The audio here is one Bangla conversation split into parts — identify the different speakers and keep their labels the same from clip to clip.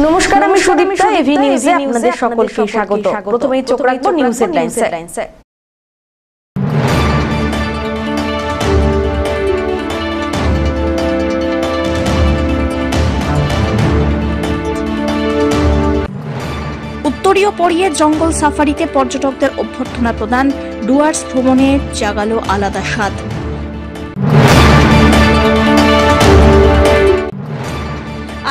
Speaker 1: নমস্কার, আমি সুদীপ্তা। এভি নিউজে আপনাদের সকলকে স্বাগত। প্রথমেই চোখ রাখবো নিউজ হেডলাইনসে।
Speaker 2: উত্তরীয় পড়িয়ে জঙ্গল সাফারিতে পর্যটকদের অভ্যর্থনা প্রদান, ডুয়ার্স ভ্রমণে জাগালো আলাদা স্বাদ।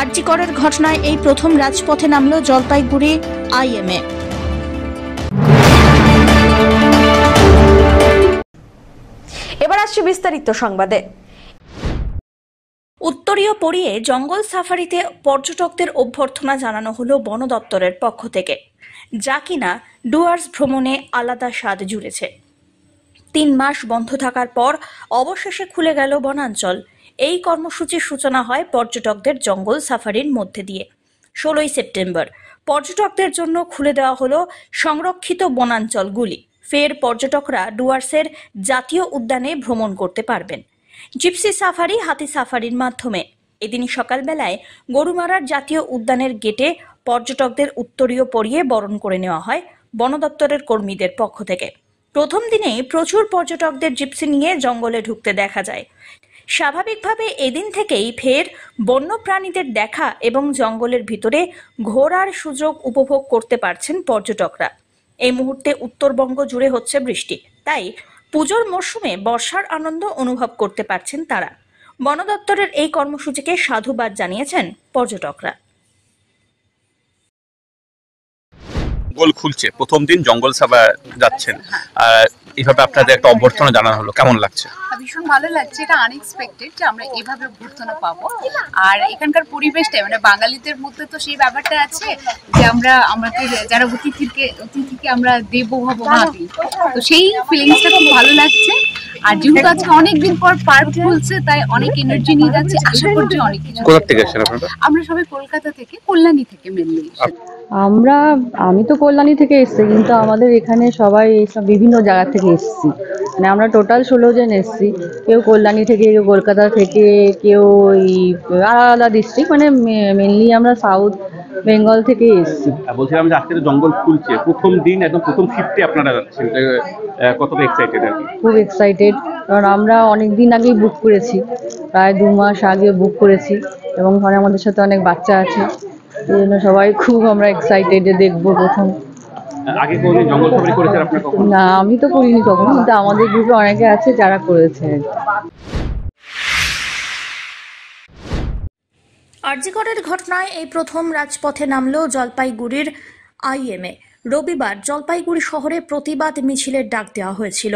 Speaker 2: আরজি করের ঘটনায় এই প্রথম রাজপথে নামল জলপাইগুড়ি আইএমএ।
Speaker 1: এবার আসছে বিস্তারিত সংবাদে।
Speaker 2: উত্তরীয় পড়িয়ে জঙ্গল সাফারিতে পর্যটকদের অভ্যর্থনা জানানো হলো বন দপ্তরের পক্ষ থেকে, যা কিনা ডুয়ার্স ভ্রমণে আলাদা স্বাদ জুড়েছে। ৩ মাস বন্ধ থাকার পর অবশেষে খুলে গেল বনাঞ্চল। এই কর্মসূচির সূচনা হয় পর্যটকদের জঙ্গল সাফারির মধ্যে দিয়ে। 16ই সেপ্টেম্বর পর্যটকদের জন্য খুলে দেওয়া হলো সংরক্ষিত বনাঞ্চলগুলি। ফের পর্যটকরা ডুয়ার্সের জাতীয় উদ্যানে ভ্রমণ করতে পারবেন জিপসি সাফারি, হাতি সাফারির মাধ্যমে। এদিন সকালবেলায় গরুমারার জাতীয় উদ্যানের গেটে পর্যটকদের উত্তরীয় পরিয়ে বরণ করে নেওয়া হয় বন দপ্তরের কর্মীদের পক্ষ থেকে। প্রথম দিনেই প্রচুর পর্যটকদের জিপসি নিয়ে জঙ্গলে ঢুকতে দেখা যায়। স্বাভাবিকভাবে এদিন থেকেই ফের বন্য প্রাণীদের দেখা এবং জঙ্গলের ভিতরে ঘোরার সুযোগ উপভোগ করতে পারছেন পর্যটকরা। এই মুহূর্তে উত্তরবঙ্গ জুড়ে হচ্ছে বৃষ্টি, তাই পুজোর মরশুমে বর্ষার আনন্দ অনুভব করতে পারছেন তারা। বন দপ্তরের এই কর্মসূচিকে সাধুবাদ জানিয়েছেন পর্যটকরা।
Speaker 3: জঙ্গল খুলছে, প্রথম দিন জঙ্গল সভা যাচ্ছেন, এইভাবে আপনাদের একটা অভ্যর্থনা জানানো হলো, কেমন লাগছে?
Speaker 4: ভীষণ ভালো লাগছে, এটা আনএক্সপেক্টেড যে আমরা এভাবে অভ্যর্থনা পাবো। আর এখানকার পরিবেশটা মানে বাঙালিদের মধ্যে তো সেই ব্যাপারটা আছে যে আমরা আমাদের যারা অতিথিকে আমরা দেবো ভাবি, তো সেই ফিলিংসটা খুব ভালো লাগছে। আর যেহেতু আজকে অনেকদিন পর পার্ক খুলছে, তাই অনেক এনার্জি নিয়ে যাচ্ছে। আশা করছি অনেক কিছু।
Speaker 3: কোথা থেকে এসেছেন আপনারা?
Speaker 4: আমরা সবাই কলকাতা থেকে, কল্যাণী থেকে মেনলি।
Speaker 5: আমি তো কল্যাণী থেকে এসেছি, কিন্তু আমাদের এখানে সবাই এইসব বিভিন্ন জায়গা থেকে এসেছি। মানে আমরা টোটাল 16 জন এসেছি। কেউ কল্যাণী থেকে, কেউ কলকাতা থেকে, কেউ ওই আলাদা ডিস্ট্রিক্ট, মানে মেনলি আমরা সাউথ বেঙ্গল থেকে এসেছি।
Speaker 3: বলছিলাম যে আজকে জঙ্গল খুলছে, প্রথম দিন একদম প্রথম শিফটে আপনারা যাচ্ছেন, কতটা এক্সাইটেড? আর
Speaker 5: খুব এক্সাইটেড, কারণ আমরা অনেক দিন আগেই বুক করেছি, প্রায় 2 মাস আগে বুক করেছি, এবং ঘরে আমাদের সাথে অনেক বাচ্চা আছে, এই জন্য সবাই খুব আমরা এক্সাইটেড যে দেখবো প্রথম।
Speaker 3: আগে কোনোদিন জঙ্গল সাফারি করেছেন আপনারা?
Speaker 5: না, আমি তো করিনি কখনো, কিন্তু আমাদের গ্রুপে অনেকে আছে যারা করেছে।
Speaker 2: আরজি করের ঘটনায় এই প্রথম রাজপথে নামল জলপাইগুড়ির আইএমএ। রবিবার জলপাইগুড়ি শহরে প্রতিবাদ মিছিলের ডাক দেওয়া হয়েছিল।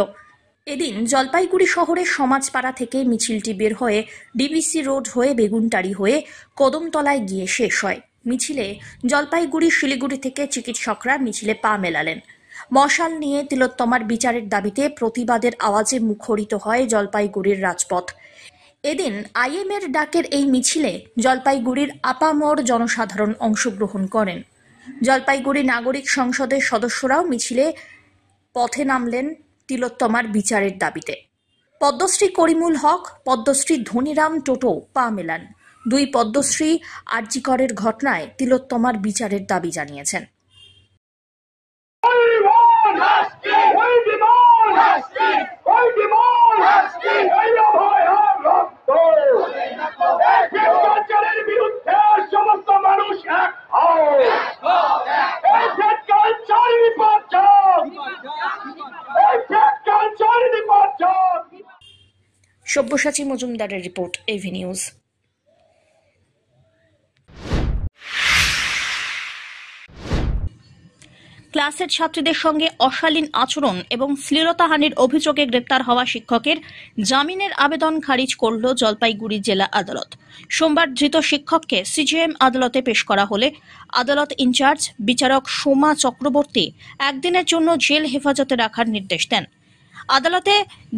Speaker 2: এদিন জলপাইগুড়ি শহরের সমাজপাড়া থেকে মিছিলটি বের হয়ে ডিবিসি রোড হয়ে বেগুনটারি হয়ে কদমতলায় গিয়ে শেষ হয়। মিছিলে জলপাইগুড়ি, শিলিগুড়ি থেকে চিকিৎসকরা মিছিলে পা মেলালেন। মশাল নিয়ে তিলোত্তমার বিচারের দাবিতে প্রতিবাদের আওয়াজে মুখরিত হয় জলপাইগুড়ির রাজপথ। এদিন আইএমএর ডাকের এই মিছিলে জলপাইগুড়ির আপামর জনসাধারণ অংশগ্রহণ করেন। জলপাইগুড়ি নাগরিক সংসদের সদস্যরাও মিছিলে পথে নামলেন তিলোত্তমার বিচারের দাবিতে। পদ্মশ্রী করিমুল হক, পদ্মশ্রী ধনীরাম টোটো পা মেলান। 2 পদ্মশ্রী আরজি করের ঘটনায় তিলোত্তমার বিচারের দাবি জানিয়েছেন। সব্যসাচী মজুমদারের রিপোর্ট, এভি নিউজ। ক্লাসের ছাত্রীদের সঙ্গে অশালীন আচরণ এবং শ্লীলতাহানির অভিযোগে গ্রেপ্তার হওয়া শিক্ষকের জামিনের আবেদন খারিজ করল জলপাইগুড়ি জেলা আদালত। সোমবার ধৃত শিক্ষককে সিজিএম আদালতে পেশ করা হলে আদালত ইনচার্জ বিচারক সোমা চক্রবর্তী একদিনের জন্য জেল হেফাজতে রাখার নির্দেশ দেন। আদালতে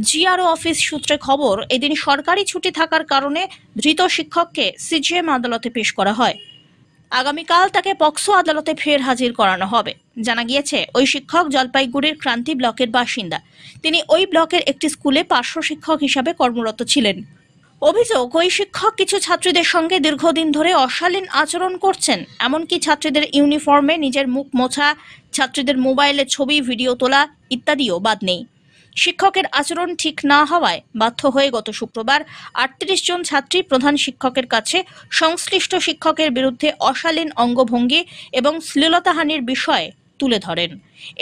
Speaker 2: জিআরও অফিস সূত্রে খবর, এদিন সরকারি ছুটি থাকার কারণে ধৃত শিক্ষককে সিজিএম আদালতে পেশ করা হয়। আগামীকাল তাকে পক্সো আদালতে ফের হাজির করানো হবে। জানা গিয়েছে, ওই শিক্ষক জলপাইগুড়ির ক্রান্তি ব্লকের বাসিন্দা। তিনি ওই ব্লকের একটি স্কুলে পার্শ্ব শিক্ষক হিসাবে কর্মরত ছিলেন। অভিযোগ, ওই শিক্ষক কিছু ছাত্রীদের সঙ্গে দীর্ঘদিন ধরে অশালীন আচরণ করছেন। এমনকি ছাত্রীদের ইউনিফর্মে নিজের মুখ মোছা, ছাত্রীদের মোবাইলে ছবি ভিডিও তোলা ইত্যাদিও বাদ নেই। শিক্ষকের আচরণ ঠিক না হওয়ায় বাধ্য হয়ে গত শুক্রবার ৩৮ জন ছাত্রী প্রধান শিক্ষকের কাছে সংশ্লিষ্ট শিক্ষকের বিরুদ্ধে অশালীন অঙ্গভঙ্গি এবং শ্লীলতাহানির বিষয়ে তুলে ধরেন।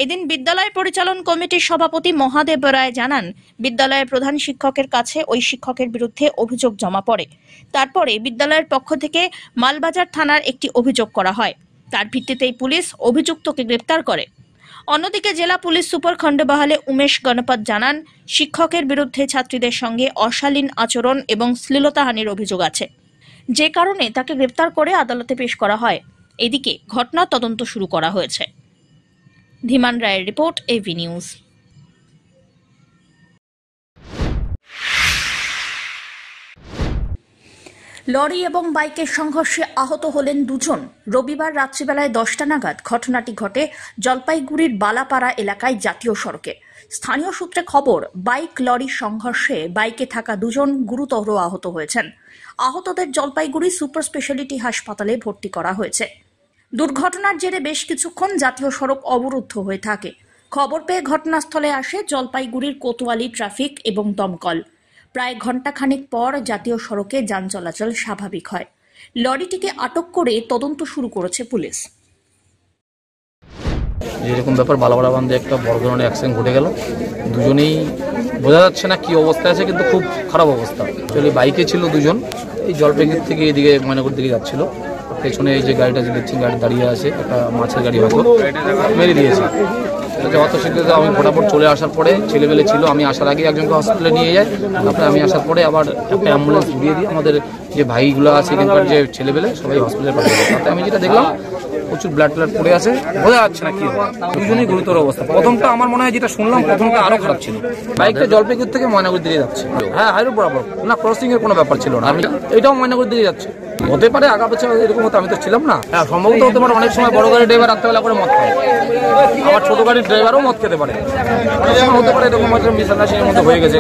Speaker 2: এদিন বিদ্যালয় পরিচালন কমিটির সভাপতি মহাদেব রায় জানান, বিদ্যালয়ের প্রধান শিক্ষকের কাছে ওই শিক্ষকের বিরুদ্ধে অভিযোগ জমা পড়ে। তারপরে বিদ্যালয়ের পক্ষ থেকে মালবাজার থানার একটি অভিযোগ করা হয়। তার ভিত্তিতেই পুলিশ অভিযুক্তকে গ্রেপ্তার করে। অন্যদিকে জেলা পুলিশ সুপার খণ্ডবাহালে উমেশ গণপত জানান, শিক্ষকের বিরুদ্ধে ছাত্রীদের সঙ্গে অশালীন আচরণ এবং শ্লীলতাহানির অভিযোগ আছে, যে কারণে তাকে গ্রেপ্তার করে আদালতে পেশ করা হয়। এদিকে ঘটনার তদন্ত শুরু করা হয়েছে। ধীমান রায়ের রিপোর্ট, এভি নিউজ। লরি এবং বাইকের সংঘর্ষে আহত হলেন দুজন। রবিবার রাত্রিবেলায় 10টা নাগাদ ঘটনাটি ঘটে জলপাইগুড়ির বালাপাড়া এলাকায় জাতীয় সড়কে। স্থানীয় সূত্রে খবর, বাইক লরির সংঘর্ষে বাইকে থাকা দুজন গুরুতর আহত হয়েছেন। আহতদের জলপাইগুড়ি সুপার স্পেশালিটি হাসপাতালে ভর্তি করা হয়েছে। দুর্ঘটনার জেরে বেশ কিছুক্ষণ জাতীয় সড়ক অবরুদ্ধ হয়ে থাকে। খবর পেয়ে ঘটনাস্থলে আসে জলপাইগুড়ির কোতোয়ালি ট্রাফিক এবং দমকল। প্রায় ঘণ্টাখানেক পর জাতীয় সড়কে যান চলাচল স্বাভাবিক হয়। লরিটিকে আটক করে তদন্ত শুরু করেছে পুলিশ।
Speaker 6: যেরকম ব্যাপার, বালাপাড়া বান্ধে একটা বড় ধরনের অ্যাক্সিডেন্ট ঘটে গেল। দুজনেই বোঝা যাচ্ছে না কি অবস্থায় আছে, কিন্তু খুব খারাপ অবস্থা। অ্যাকচুয়ালি বাইকে ছিল দুজন, এই জলপাইগুড়ি থেকে এদিকে ময়নাগুড়ির দিকে যাচ্ছিল। পেছনে এই যে গাড়িটা যে দেখছেন, গাড়ি দাঁড়িয়ে আছে, একটা মাছের গাড়ি হয়তো মেরে দিয়েছে। অত শীঘ্র আমি ফটাফট চলে আসার পরে, ছেলেবেলে ছিল, আমি আসার আগে একজনকে হসপিটালে নিয়ে যাই। তারপরে আমি আসার পরে আবার একটা অ্যাম্বুলেন্স দিয়ে দিই। আমাদের যে ভাইগুলো আছে এখানকার, যে ছেলেবেলে সবাই হসপিটালে পাঠিয়ে দেয়। তাতে আমি যেটা দেখলাম, প্রচুর ব্লাড পড়ে আছে, বোঝা যাচ্ছে না কি। দুজনেই গুরুতর অবস্থা। প্রথমটা আমার মনে হয় যেটা শুনলাম, প্রথমটা আরো খারাপ ছিল। বাইকটা জলপাইগুড়ি থেকে ময়নাগুড়ি দিকে যাচ্ছে। হ্যাঁ, হাইরো বরাবর না, ক্রসিং এর কোনো ব্যাপার ছিল না। আমি এটাও ময়নাগুড়ি দিকে যাচ্ছে, হতে পারে আগা পেছনে এরকম হতো, আমি তো ছিলাম না। হ্যাঁ, সম্ভবত হতে পারে। অনেক সময় বড় গাড়ির ড্রাইভার রাত্রেবেলা করে মদ খায়, আবার ছোট গাড়ির ড্রাইভারও মদ খেতে পারে। অনেক সময় হতে পারে এরকম হয়তো মিসআন্ডারস্ট্যান্ডিং মধ্যে হয়ে গেছে।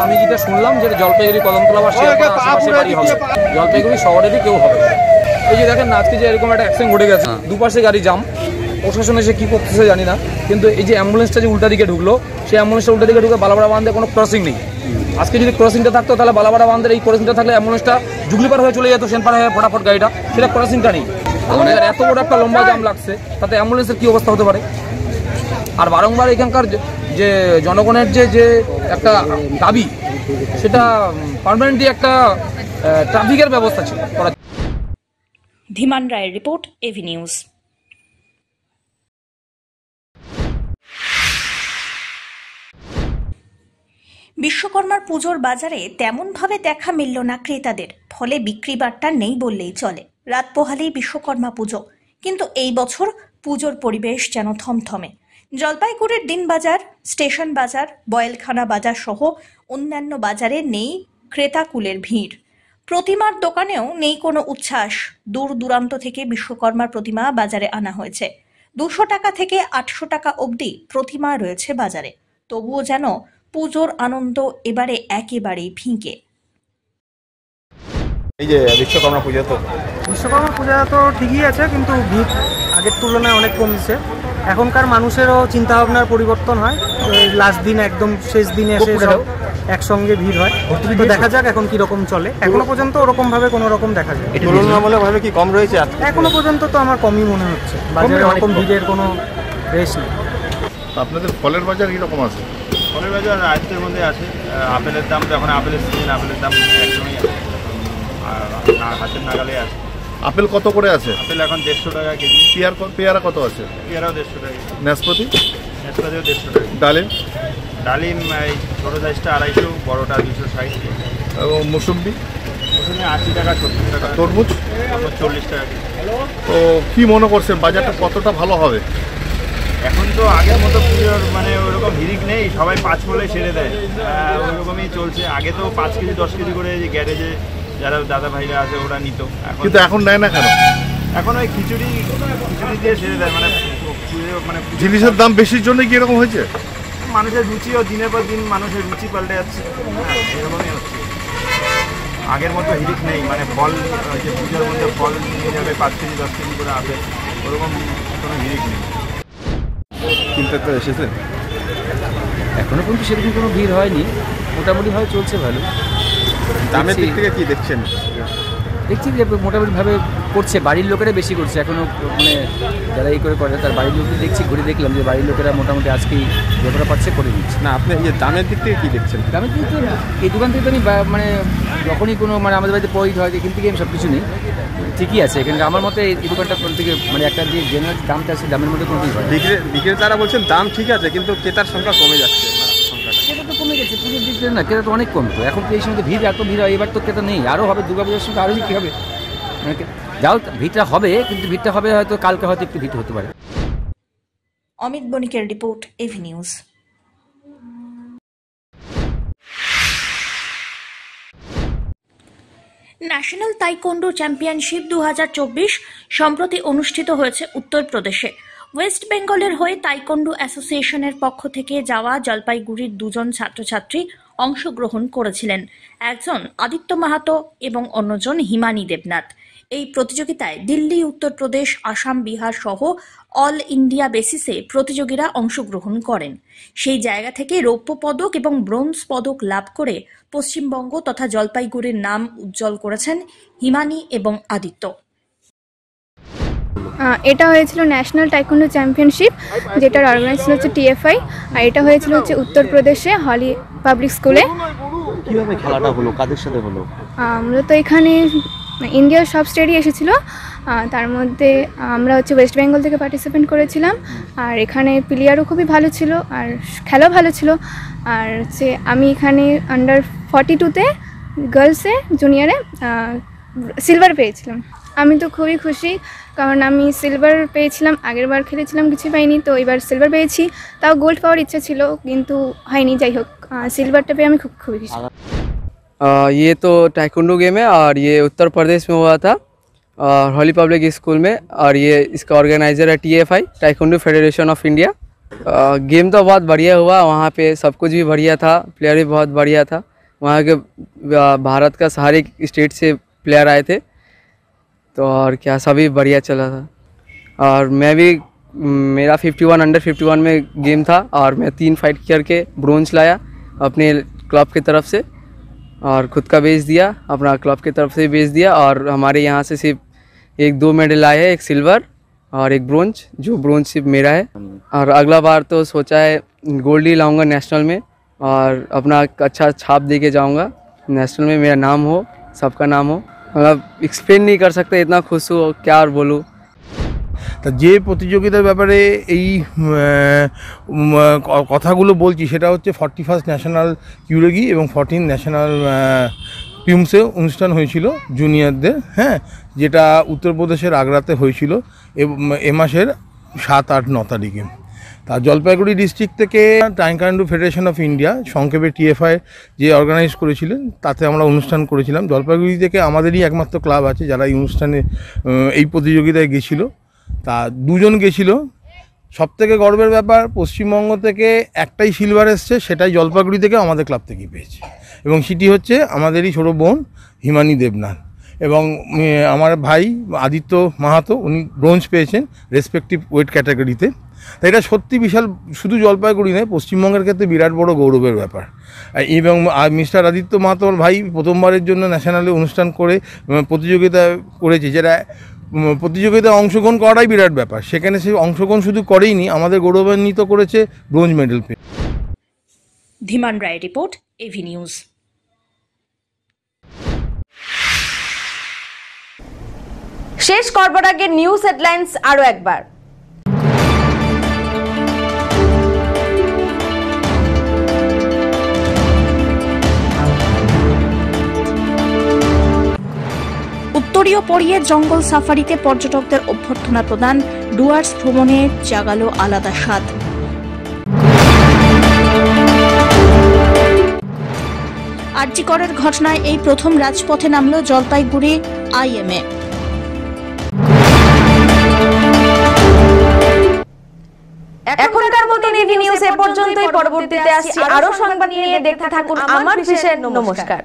Speaker 6: আমি যেটা শুনলাম যে জলপাইগুড়ি কদমতলা বা আশেপাশে বাড়ি হবে, জলপাইগুড়ি শহরেরই কেউ হবে। এই যে দেখেন না, আজকে যে এরকম একটা অ্যাক্সিডেন্ট ঘটে গেছে, দুপাশে গাড়ি জাম, প্রশাসন এসে কি করতেছে জানি না। কিন্তু এই যে অ্যাম্বুলেন্সটা যে উল্টা দিকে ঢুকলো, সেই অ্যাম্বুলেন্সটা উল্টা দিকে ঢুকে বালাপাড়া বান্ধে কোনো ক্রসিং নেই। আজকে যদি ক্রসিংটা থাকতো, তাহলে বালাপাড়া বান্ধের এই ক্রসিংটা থাকলে অ্যাম্বুলেন্সটা জুগলিপার হয়ে চলে যেত, সেনপার হয়ে ফটাফট গাড়িটা, সেটা ক্রসিংটা নেই। এত বড় একটা লম্বা জাম লাগছে, তাতে অ্যাম্বুলেন্সের কি অবস্থা হতে পারে। আর বারংবার এখানকার যে জনগণের যে একটা দাবি, সেটা পার্মানেন্টলি একটা ট্রাফিকের ব্যবস্থা ছিল।
Speaker 2: ধীমান রায়ের রিপোর্ট, এভি নিউজ। বিশ্বকর্মার পুজোর বাজারে তেমনভাবে দেখা মিলল না ক্রেতাদের, ফলে বিক্রি বাট্টা নেই বললেই চলে। রাত পোহালেই বিশ্বকর্মা পুজো, কিন্তু এই বছর পুজোর পরিবেশ যেন থমথমে। জলপাইগুড়ির দিনবাজার, স্টেশন বাজার, বয়েলখানা বাজার সহ অন্যান্য বাজারে নেই ক্রেতাকুলের ভিড়। প্রতিমার দোকানেও নেই কোনো উচ্ছ্বাস। দূর দূরান্ত থেকে বিশ্বকর্মার প্রতিমা বাজারে আনা হয়েছে। 200 টাকা থেকে 800 টাকা অবধি প্রতিমা রয়েছে বাজারে। তবুও যেন পুজোর আনন্দ এবারে একেবারেই ফিকে।
Speaker 7: এই যে বিশ্বকর্মা পূজা তো ঠিকই আছে, কিন্তু ভিড় আগের তুলনায় অনেক কমছে। এখনকার মানুষেরও চিন্তাভাবনার পরিবর্তন হয়। লাস্ট দিন, একদম শেষ দিনে এসে একসঙ্গে ভিড় হয়। তো দেখা যাক এখন কিরকম চলে। এখনো পর্যন্ত ওরকম ভাবে কোনো রকম দেখা যায়।
Speaker 8: তুলনামূলকভাবে কি কম রয়েছে?
Speaker 7: এখনো পর্যন্ত তো আমার কমই মনে হচ্ছে। বাজারে ওরকম ভিড়ের কোনো রেশ নেই।
Speaker 8: আপনাদের ফলের বাজার কিরকম আছে?
Speaker 9: ফলের বাজার আয়ত্তের মধ্যে আছে। আপেলের দাম তো এখন আপেলের সিজন, আপেলের দাম একদমই আছে, আর হাতের নাগালে আছে।
Speaker 8: আপেল কত করে আছে?
Speaker 9: আপেল এখন 150 টাকা কেজি।
Speaker 8: পেয়ারা কত আছে?
Speaker 9: পেয়ারাও 150 টাকা।
Speaker 8: নাশপাতি?
Speaker 9: নাশপাতিও 150 টাকা। ডালিম এই ছোটো সাইজটা 250, বড়োটা 260।
Speaker 8: এবং মুসুম্বি?
Speaker 9: মুসুম্বি 80 টাকা, 70 টাকা।
Speaker 8: তরমুজ?
Speaker 9: 40 টাকা কেজি।
Speaker 8: তো কি মনে করছেন বাজারটা কতটা ভালো হবে?
Speaker 9: এখন তো আগের মতো পুজোর মানে ওরকম হিরিক নেই, সবাই 5 বলে ছেড়ে দেয়, ওইরকমই চলছে। আগে তো 5 কেজি 10 কেজি করে গ্যারেজে যারা দাদা ভাইরা আছে ওরা নিত,
Speaker 8: কিন্তু এখন নেয় না কেন?
Speaker 9: এখন ওই খিচুড়ি দিয়ে ছেড়ে দেয়। মানে
Speaker 8: জিনিসের দাম বেশির জন্য কি এরকম হয়েছে?
Speaker 9: মানুষের রুচিও দিনের পর দিন মানুষের রুচি পাল্টে যাচ্ছে, এরকমই হচ্ছে। আগের মতো হিরিক নেই, মানে ফল যে পূজার মধ্যে ফল নিয়ে যাবে 5 কেজি 10 কেজি করে আপেল, ওরকম কোনো হিরিক নেই।
Speaker 10: কিনতে তো এসেছে,
Speaker 6: এখনো পর্যন্ত সেরকম কোনো ভিড় হয়নি, মোটামুটিভাবে চলছে ভালো।
Speaker 10: দামের দিক থেকে কি দেখছেন?
Speaker 6: দেখছি যে মোটামুটিভাবে করছে, বাড়ির লোকেরা বেশি করছে এখনও, মানে যারা এই করে তার বাড়ির লোকদের দেখছি, ঘুরে দেখলাম যে বাড়ির লোকেরা মোটামুটি আজকেই যতটা পারছে করে দিচ্ছে।
Speaker 10: না, আপনি এই দামের দিক থেকে কি দেখছেন?
Speaker 6: দামের দিক থেকে এই দোকান থেকে তো আমি মানে যখনই কোনো মানে আমাদের বাড়িতে পয়িট হয় এখান থেকে আমি সব কিছু নেই, ঠিকই আছে এখানকার। আমার মতে এই দোকানটা কোন থেকে মানে একটা যে জেনারেল দামটা আছে দামের মধ্যে কোনো হয়।
Speaker 10: বিক্রেতারা বলছেন দাম ঠিক আছে, কিন্তু ক্রেতার সংখ্যা কমে যাচ্ছে।
Speaker 6: ক্রেতা তো কমে গেছে পুজোর দিক থেকে, না ক্রেতা তো অনেক কমতো, এখন তো এই সময় ভিড় এত ভিড় হয়, এবার তো ক্রেতা নেই, আরও হবে দুর্গাপূজার সময় আরও কী হবে, মানে যাও ভিড়টা হবে, কিন্তু ভিড়টা হবে হয়তো কালকে হয়তো একটু ভিড় হতে পারে।
Speaker 2: অমিত বণিকের report, AV news. National taekwondo championship 2024 সম্প্রতি অনুষ্ঠিত হয়েছে উত্তরপ্রদেশে। ওয়েস্ট বেঙ্গলের হয়ে তাইকোন্ডো অ্যাসোসিয়েশনের পক্ষ থেকে যাওয়া জলপাইগুড়ির 2 জন ছাত্রছাত্রী অংশগ্রহণ করেছিলেন, একজন আদিত্য মাহাতো এবং অন্যজন হিমানী দেবনাথ। এই প্রতিযোগিতায় দিল্লি, উত্তরপ্রদেশ, আসাম, বিহার সহ অল ইন্ডিয়া বেসিসে প্রতিযোগীরা অংশগ্রহণ করেন। সেই জায়গা থেকে রৌপ্য পদক এবং ব্রোঞ্জ পদক লাভ করে পশ্চিমবঙ্গ তথা জলপাইগুড়ির নাম উজ্জ্বল করেছেন হিমানী এবং আদিত্য।
Speaker 11: এটা হয়েছিল ন্যাশনাল টাইকোন্ডো চ্যাম্পিয়নশিপ, যেটার অর্গানাইজেশন হচ্ছে TFI, আর এটা হয়েছিল হচ্ছে উত্তরপ্রদেশে হলি পাবলিক স্কুলে।
Speaker 10: কিভাবে খেলাটা হলো, কাদের সাথে হলো?
Speaker 11: মূলত এখানে ইন্ডিয়ার সব স্টেটই এসেছিল, তার মধ্যে আমরা হচ্ছে ওয়েস্ট বেঙ্গল থেকে পার্টিসিপেট করেছিলাম। আর এখানে প্লেয়ারও খুবই ভালো ছিল আর খেলাও ভালো ছিল। আর হচ্ছে আমি এখানে আন্ডার 42-তে গার্লসে জুনিয়রে সিলভার পেয়েছিলাম। আমি তো খুবই খুশি, কারণ আমি সিলভার পেয়েছিলাম, আগের বার খেলেছিলাম কিছু পাইনি, তো এবার সিলভার পেয়েছি। তাও গোল্ড পাওয়ার ইচ্ছা ছিল কিন্তু হয়নি, যাই হোক সিলভারটা পেয়ে আমি খুবই খুশি।
Speaker 12: ये तो टाइकोंडो गेम है और ये उत्तर प्रदेश में हुआ था और हॉली पब्लिक स्कूल में, और ये इसका ऑर्गेनाइज़र है TFI, taekwondo federation of India. Game तो बहुत बढ़िया हुआ, वहाँ पे सब कुछ भी बढ़िया था, प्लेयर भी बहुत बढ़िया था। वहाँ के भारत का सारे स्टेट से प्लेयर आए थे, तो और क्या सभी बढ़िया चला था। और मैं भी, मेरा 51 अंडर 51 में गेम था और मैं 3 फाइट करके ब्रोंज लाया अपने क्लब की तरफ से और ख़ुद का बेच दिया, अपना क्लब की तरफ से बेच दिया। और हमारे यहाँ से सिर्फ 1-2 मेडल आए हैं, एक सिल्वर और एक ब्रोंज, जो ब्रोंज सिर्फ मेरा है। और अगला बार तो सोचा है गोल्ड ही लाऊंगा नेशनल में और अपना अच्छा छाप दे के जाऊँगा, नेशनल में मेरा नाम हो, सबका नाम हो। मतलब एक्सप्लेन नहीं कर सकते, इतना खुश हूँ क्या और बोलूँ।
Speaker 13: তা যে প্রতিযোগিতার ব্যাপারে এই কথাগুলো বলছি সেটা হচ্ছে 41st ন্যাশনাল কিউরেগি এবং 14 ন্যাশনাল পিউমসে অনুষ্ঠান হয়েছিল জুনিয়রদের, হ্যাঁ, যেটা উত্তরপ্রদেশের আগ্রাতে হয়েছিল এ মাসের 7, 8, 9 তারিখে। তা জলপাইগুড়ি ডিস্ট্রিক্ট থেকে টাইকোন্ডো ফেডারেশন অফ ইন্ডিয়া, সংক্ষেপে TFI, যে অর্গানাইজ করেছিলেন তাতে আমরা অনুষ্ঠান করেছিলাম। জলপাইগুড়ি থেকে আমাদেরই একমাত্র ক্লাব আছে যারা এই অনুষ্ঠানে এই প্রতিযোগিতায় গেছিলো। তা 2 জন গেছিলো। সবথেকে গর্বের ব্যাপার, পশ্চিমবঙ্গ থেকে একটাই সিলভার এসছে, সেটাই জলপাইগুড়ি থেকে আমাদের ক্লাব থেকেই পেয়েছে, এবং সেটি হচ্ছে আমাদেরই ছোটো বোন হিমানী দেবনাথ। এবং আমার ভাই আদিত্য মাহাতো, উনি ব্রোঞ্জ পেয়েছেন রেসপেক্টিভ ওয়েট ক্যাটাগরিতে। তাই এটা সত্যি বিশাল, শুধু জলপাইগুড়ি নয়, পশ্চিমবঙ্গের ক্ষেত্রে বিরাট বড় গৌরবের ব্যাপার। এবং মিস্টার আদিত্য মাহাতোর ভাই প্রথমবারের জন্য ন্যাশনালে অনুষ্ঠান করে প্রতিযোগিতা করেছে, যেটা প্রতিযোগিতায় অংশগ্রহণ করাই বিরাট ব্যাপার। সেখানে সে অংশগ্রহণ শুধু করেইনি, আমাদের গৌরবান্বিত করেছে ব্রোঞ্জ মেডেল পেয়ে।
Speaker 2: ধীমান রায় রিপোর্ট, এভি নিউজ।
Speaker 1: শেষ করবার আগে নিউজ হেডলাইন্স আরো একবার।
Speaker 2: উত্তরীয় পরিয়ে জঙ্গল সাফারিতে পর্যটকদের অভ্যর্থনা প্রদান, ডুয়ার্স ভ্রমণে জাগালো আলাদা স্বাদ। আরজি করের ঘটনায় এই প্রথম রাজপথে নামল জলপাইগুড়ি IMA।
Speaker 1: এখনকার মতো এভি নিউজ এ পর্যন্তই। পরবর্তীতে আসছি আরো সংবাদ নিয়ে, দেখতে থাকুন আমার বিশেষ। নমস্কার।